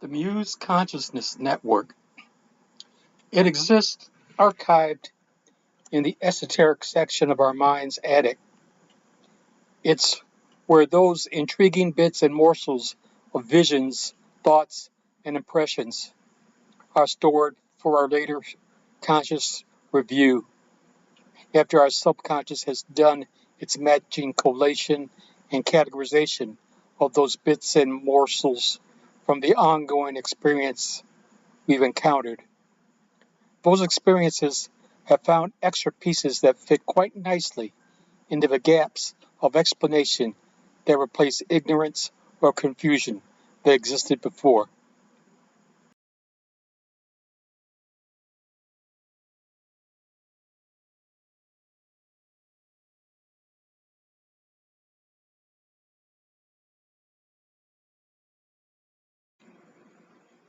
The Muse Consciousness Network. It exists archived in the esoteric section of our mind's attic. It's where those intriguing bits and morsels of visions, thoughts, and impressions are stored for our later conscious review after our subconscious has done its matching collation and categorization of those bits and morsels from the ongoing experience we've encountered. Those experiences have found extra pieces that fit quite nicely into the gaps of explanation that replace ignorance or confusion that existed before.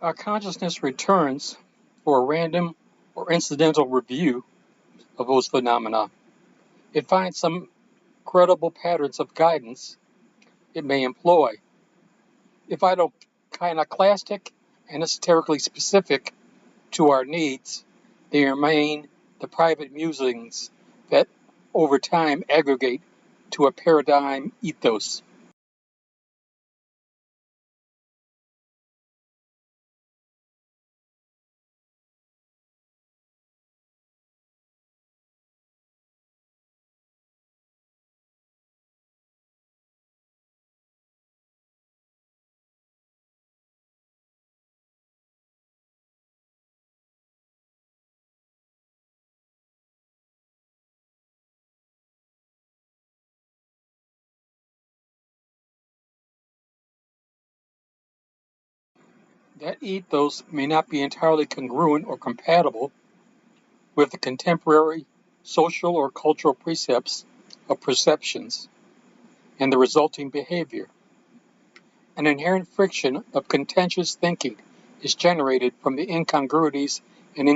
Our consciousness returns for a random or incidental review of those phenomena. It finds some credible patterns of guidance it may employ. If iconoclastic and esoterically specific to our needs, they remain the private musings that over time aggregate to a paradigm ethos. That ethos may not be entirely congruent or compatible with the contemporary social or cultural precepts of perceptions and the resulting behavior. An inherent friction of contentious thinking is generated from the incongruities and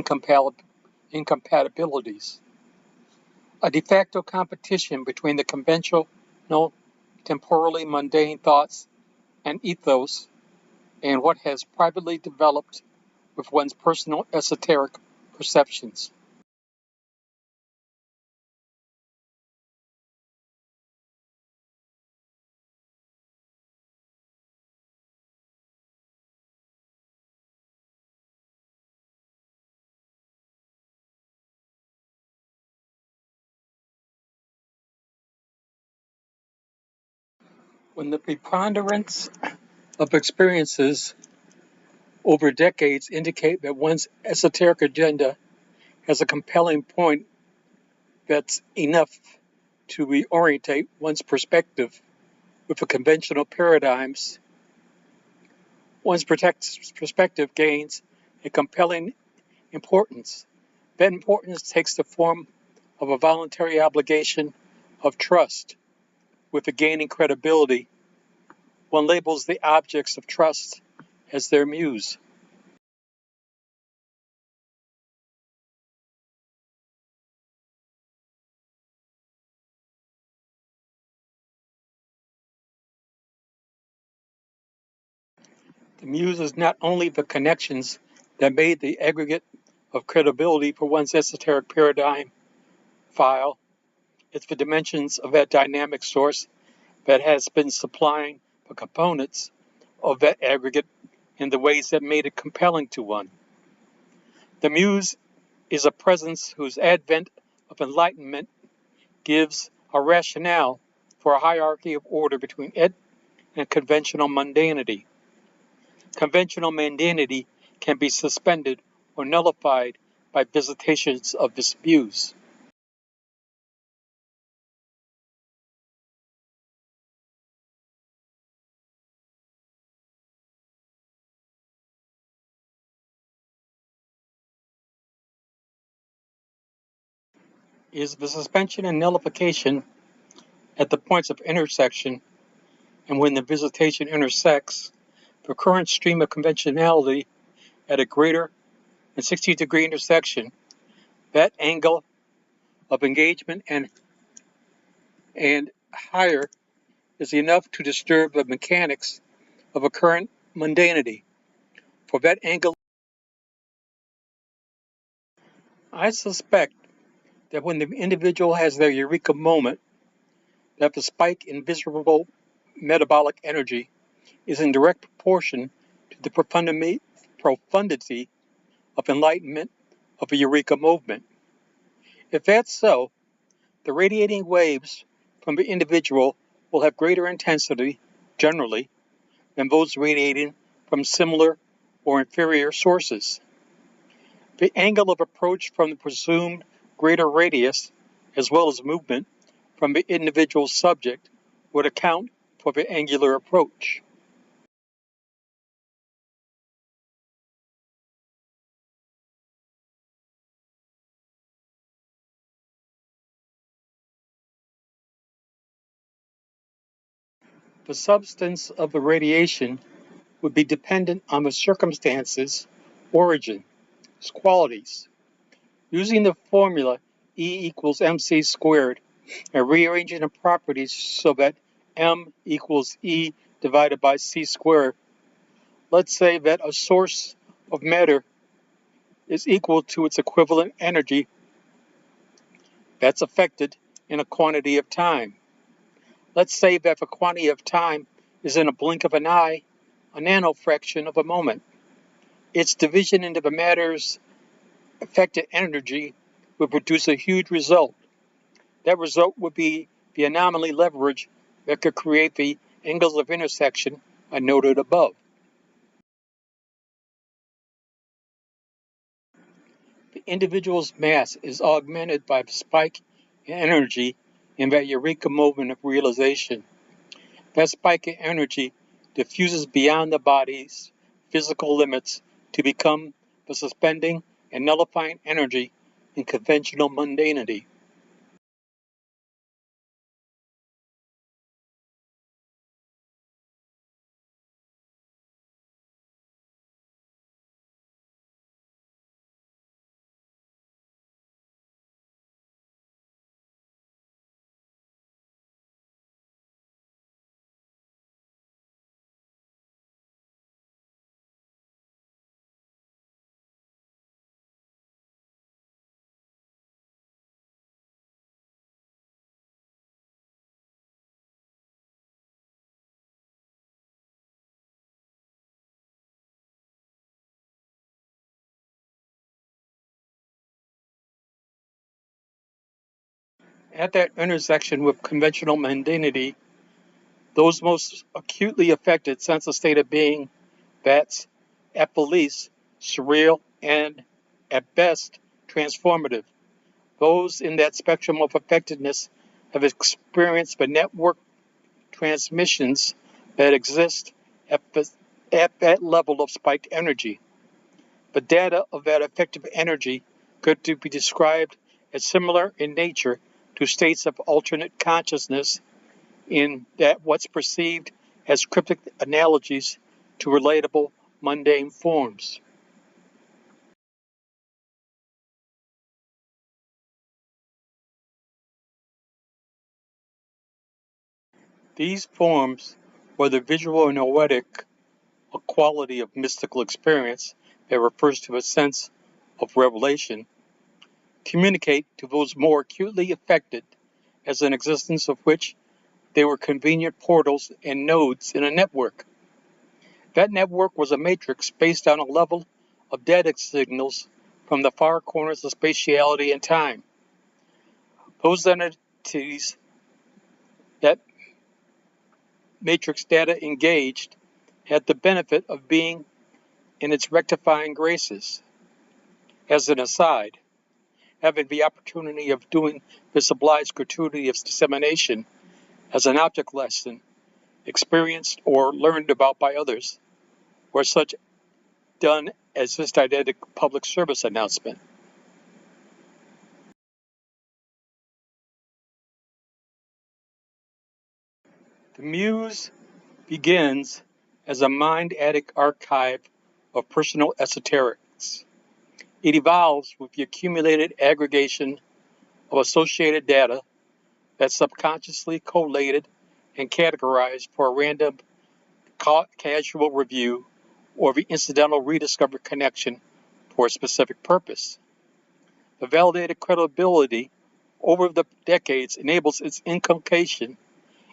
incompatibilities. A de facto competition between the conventional, temporally mundane thoughts and ethos and what has privately developed with one's personal esoteric perceptions. When the preponderance of experiences over decades indicate that one's esoteric agenda has a compelling point that's enough to reorientate one's perspective with the conventional paradigms, one's perspective gains a compelling importance. That importance takes the form of a voluntary obligation of trust. With the gaining credibility, one labels the objects of trust as their muse. The muse is not only the connections that made the aggregate of credibility for one's esoteric paradigm file, it's the dimensions of that dynamic source that has been supplying the components of that aggregate in the ways that made it compelling to one. The muse is a presence whose advent of enlightenment gives a rationale for a hierarchy of order between it and conventional mundanity. Conventional mundanity can be suspended or nullified by visitations of this muse. Is the suspension and nullification at the points of intersection, and when the visitation intersects, the current stream of conventionality at a greater than 60-degree intersection, that angle of engagement and higher is enough to disturb the mechanics of a current mundanity. for that angle. I suspect that when the individual has their eureka moment, that the spike in visible metabolic energy is in direct proportion to the profundity of enlightenment of a eureka movement. If that's so, the radiating waves from the individual will have greater intensity, generally, than those radiating from similar or inferior sources. The angle of approach from the presumed greater radius, as well as movement from the individual subject, would account for the angular approach. The substance of the radiation would be dependent on the circumstances, origin, its qualities. Using the formula E equals mc squared and rearranging the properties so that m equals E divided by c squared, let's say that a source of matter is equal to its equivalent energy that's affected in a quantity of time. Let's say that the quantity of time is in a blink of an eye, a nanofraction of a moment. Its division into the matter's affected energy would produce a huge result. That result would be the anomaly leverage that could create the angles of intersection I noted above. The individual's mass is augmented by the spike in energy in that eureka moment of realization. That spike in energy diffuses beyond the body's physical limits to become the suspending and nullifying energy in conventional mundanity. At that intersection with conventional mundanity, those most acutely affected sense a state of being that's, at the least, surreal and, at best, transformative. Those in that spectrum of affectedness have experienced the network transmissions that exist at that level of spiked energy. The data of that effective energy could be described as similar in nature to states of alternate consciousness in that what's perceived as cryptic analogies to relatable mundane forms. These forms, whether visual or noetic, a quality of mystical experience that refers to a sense of revelation, communicate to those more acutely affected as an existence of which they were convenient portals and nodes in a network. That network was a matrix based on a level of data signals from the far corners of spatiality and time. Those entities that matrix data engaged had the benefit of being in its rectifying graces. As an aside, having the opportunity of doing this obliged gratuity of dissemination as an object lesson, experienced or learned about by others, or such done as this didactic public service announcement. The Muse begins as a mind-addict archive of personal esoterics. It evolves with the accumulated aggregation of associated data that's subconsciously collated and categorized for a random casual review or the incidental rediscovered connection for a specific purpose. The validated credibility over the decades enables its inculcation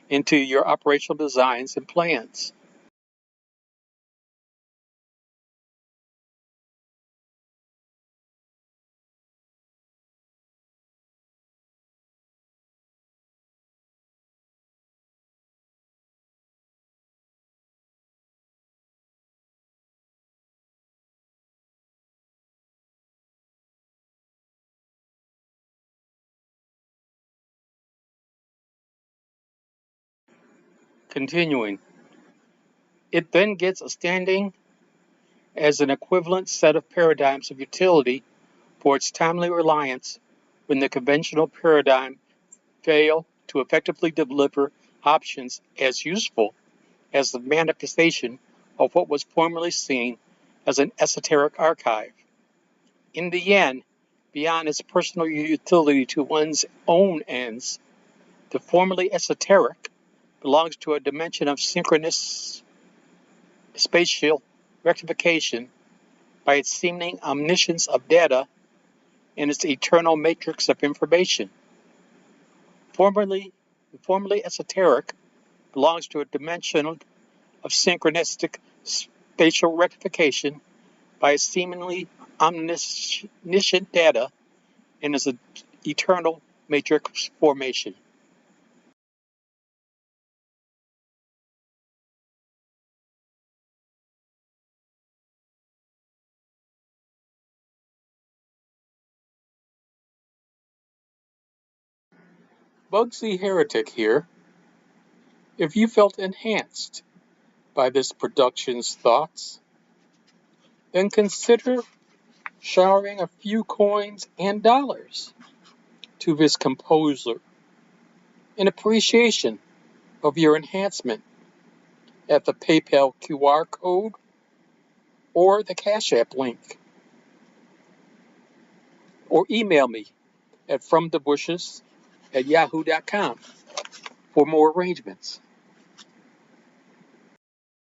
into your operational designs and plans. Continuing, it then gets a standing as an equivalent set of paradigms of utility for its timely reliance when the conventional paradigm fail to effectively deliver options as useful as the manifestation of what was formerly seen as an esoteric archive. In the end, beyond its personal utility to one's own ends, the formerly esoteric belongs to a dimension of synchronous spatial rectification by its seeming omniscience of data and its eternal matrix of information. Formerly esoteric belongs to a dimension of synchronistic spatial rectification by its seemingly omniscient data and its eternal matrix formation. Bugsy Heretic here. If you felt enhanced by this production's thoughts, then consider showering a few coins and dollars to this composer in appreciation of your enhancement at the PayPal QR code or the Cash App link. Or email me at fromthebushes@yahoo.com for more arrangements.